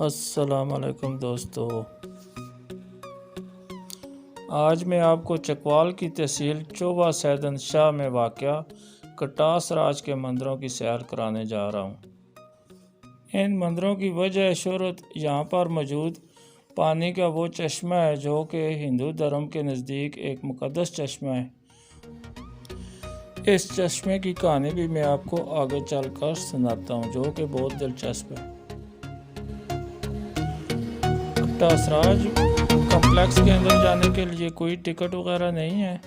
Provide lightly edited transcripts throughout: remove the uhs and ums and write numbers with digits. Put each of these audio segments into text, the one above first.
السلام علیکم دوستو، آج میں آپ کو چکوال کی تحصیل چوبہ سیدن شاہ میں واقع کٹاس راج کے مندروں کی سیر کرانے جا رہا ہوں۔ ان مندروں کی وجہ شہرت یہاں پر موجود پانی کا وہ چشمہ ہے جو کہ ہندو دھرم کے نزدیک ایک مقدس چشمہ ہے۔ اس چشمے کی کہانی بھی میں آپ کو آگے چل کر سناتا ہوں جو کہ بہت دلچسپ ہے۔ کٹاس راج کمپلیکس کے اندر جانے کے لیے کوئی ٹکٹ وغیرہ نہیں ہے،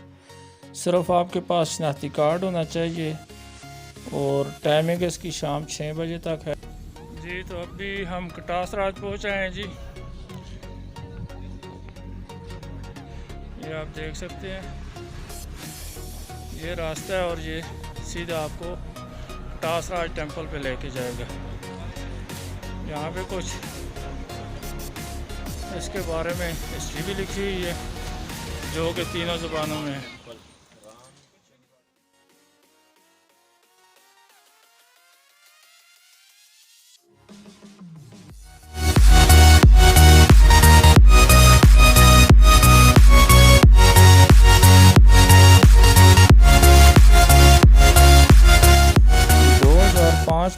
صرف آپ کے پاس شناختی کارڈ ہونا چاہیے اور ٹائمنگ اس کی شام 6 بجے تک ہے۔ جی تو اب بھی ہم کٹاس راج پہنچ آئے ہیں جی، یہ آپ دیکھ سکتے ہیں، یہ راستہ ہے اور یہ سیدھا آپ کو کٹاس راج ٹیمپل پہ لے کے جائے گا۔ یہاں پہ کچھ اس کے بارے میں ہسٹری بھی لکھی ہوئی ہے جو کہ تینوں زبانوں میں ہے۔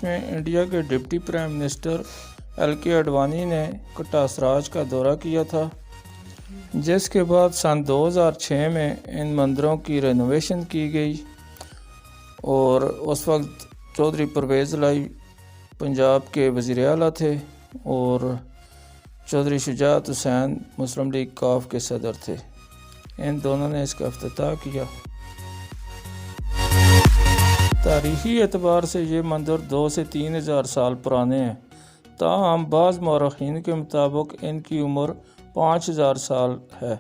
میں انڈیا کے ڈپٹی پرائم منسٹر ایل کے اڈوانی نے کٹاس راج کا دورہ کیا تھا، جس کے بعد سن 2006 میں ان مندروں کی رینوویشن کی گئی اور اس وقت چودھری پرویز الہی پنجاب کے وزیر اعلیٰ تھے اور چودھری شجاعت حسین مسلم لیگ کاف کے صدر تھے۔ ان دونوں نے اس کا افتتاح کیا۔ تاریخی اعتبار سے یہ مندر 2 سے 3 ہزار سال پرانے ہیں، تاہم بعض مورخین کے مطابق ان کی عمر 5000 سال ہے۔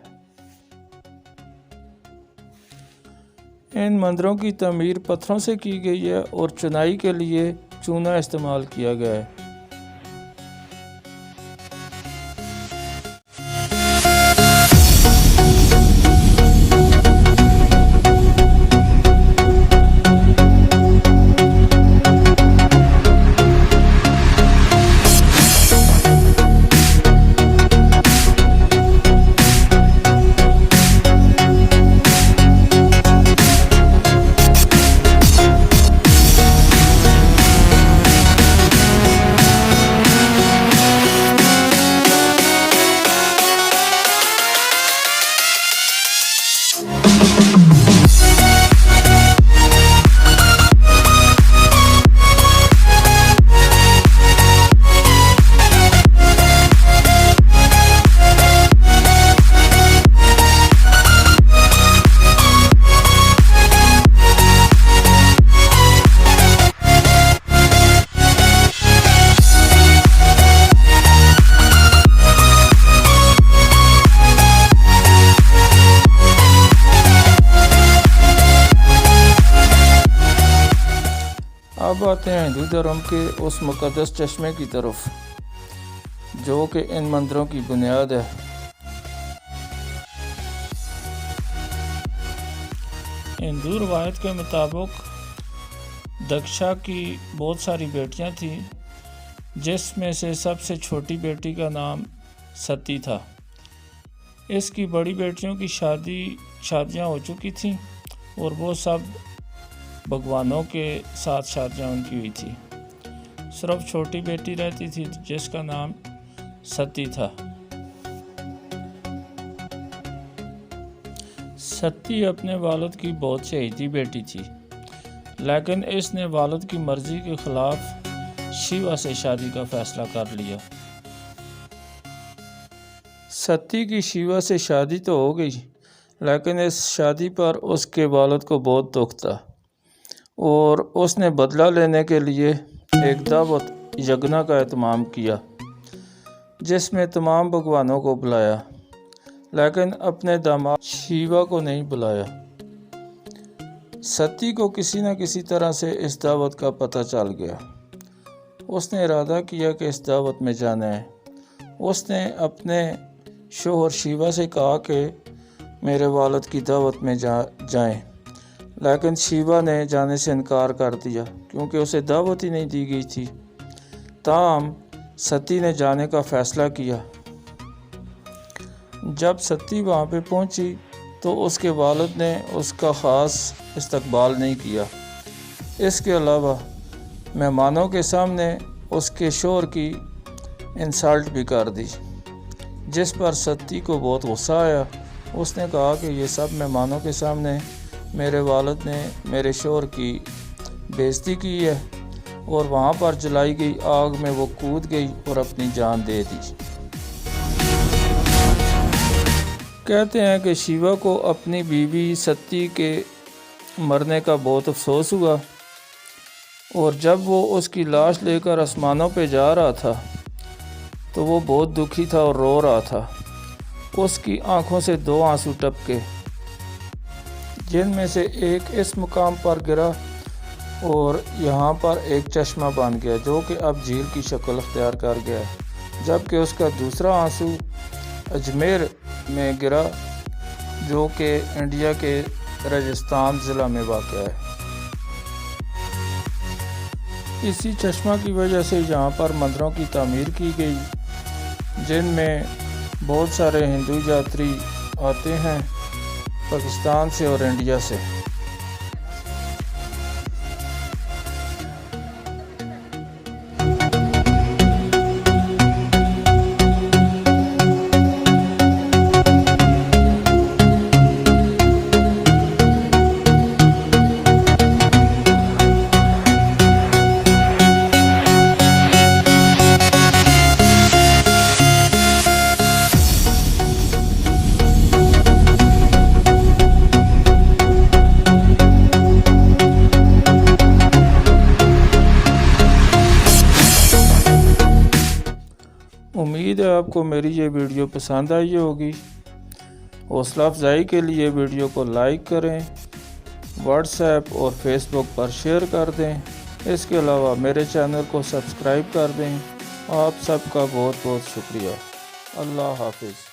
ان مندروں کی تعمیر پتھروں سے کی گئی ہے اور چنائی کے لیے چونا استعمال کیا گیا ہے۔ اب آتے ہیں ہندو دھرم کے اس مقدس چشمے کی طرف جو کہ ان مندروں کی بنیاد ہے۔ ہندو روایت کے مطابق دکشا کی بہت ساری بیٹیاں تھیں، جس میں سے سب سے چھوٹی بیٹی کا نام ستی تھا۔ اس کی بڑی بیٹیوں کی شادیاں ہو چکی تھیں اور وہ سب بھگوانوں کے ساتھ شادیاں ان کی ہوئی تھی، صرف چھوٹی بیٹی رہتی تھی جس کا نام ستی تھا۔ ستی اپنے والد کی بہت چہیتی بیٹی تھی، لیکن اس نے والد کی مرضی کے خلاف شیوا سے شادی کا فیصلہ کر لیا۔ ستی کی شیوا سے شادی تو ہو گئی، لیکن اس شادی پر اس کے والد کو بہت دکھ تھا اور اس نے بدلہ لینے کے لیے ایک دعوت یگنا کا اہتمام کیا جس میں تمام بھگوانوں کو بلایا، لیکن اپنے داماد شیوا کو نہیں بلایا۔ ستی کو کسی نہ کسی طرح سے اس دعوت کا پتہ چل گیا۔ اس نے ارادہ کیا کہ اس دعوت میں جانا ہے۔ اس نے اپنے شوہر شیوا سے کہا کہ میرے والد کی دعوت میں جائیں، لیکن شیوا نے جانے سے انکار کر دیا کیونکہ اسے دعوت ہی نہیں دی گئی تھی۔ تاہم ستی نے جانے کا فیصلہ کیا۔ جب ستی وہاں پہ پہنچی تو اس کے والد نے اس کا خاص استقبال نہیں کیا۔ اس کے علاوہ مہمانوں کے سامنے اس کے شوہر کی انسلٹ بھی کر دی، جس پر ستی کو بہت غصہ آیا۔ اس نے کہا کہ یہ سب مہمانوں کے سامنے میرے والد نے میرے شوہر کی بےعزتی کی ہے، اور وہاں پر جلائی گئی آگ میں وہ کود گئی اور اپنی جان دے دی۔ کہتے ہیں کہ شیوا کو اپنی بیوی ستی کے مرنے کا بہت افسوس ہوا، اور جب وہ اس کی لاش لے کر آسمانوں پہ جا رہا تھا تو وہ بہت دکھی تھا اور رو رہا تھا۔ اس کی آنکھوں سے 2 آنسو ٹپکے، جن میں سے ایک اس مقام پر گرا اور یہاں پر ایک چشمہ بن گیا، جو کہ اب جھیل کی شکل اختیار کر گیا ہے، جبکہ اس کا دوسرا آنسو اجمیر میں گرا، جو کہ انڈیا کے راجستھان ضلع میں واقع ہے۔ اسی چشمہ کی وجہ سے یہاں پر مندروں کی تعمیر کی گئی، جن میں بہت سارے ہندو یاتری آتے ہیں پاکستان سے اور انڈیا سے۔ امید ہے آپ کو میری یہ ویڈیو پسند آئی ہوگی۔ حوصلہ افزائی کے لیے ویڈیو کو لائک کریں، واٹس ایپ اور فیس بک پر شیئر کر دیں۔ اس کے علاوہ میرے چینل کو سبسکرائب کر دیں۔ آپ سب کا بہت بہت شکریہ۔ اللہ حافظ۔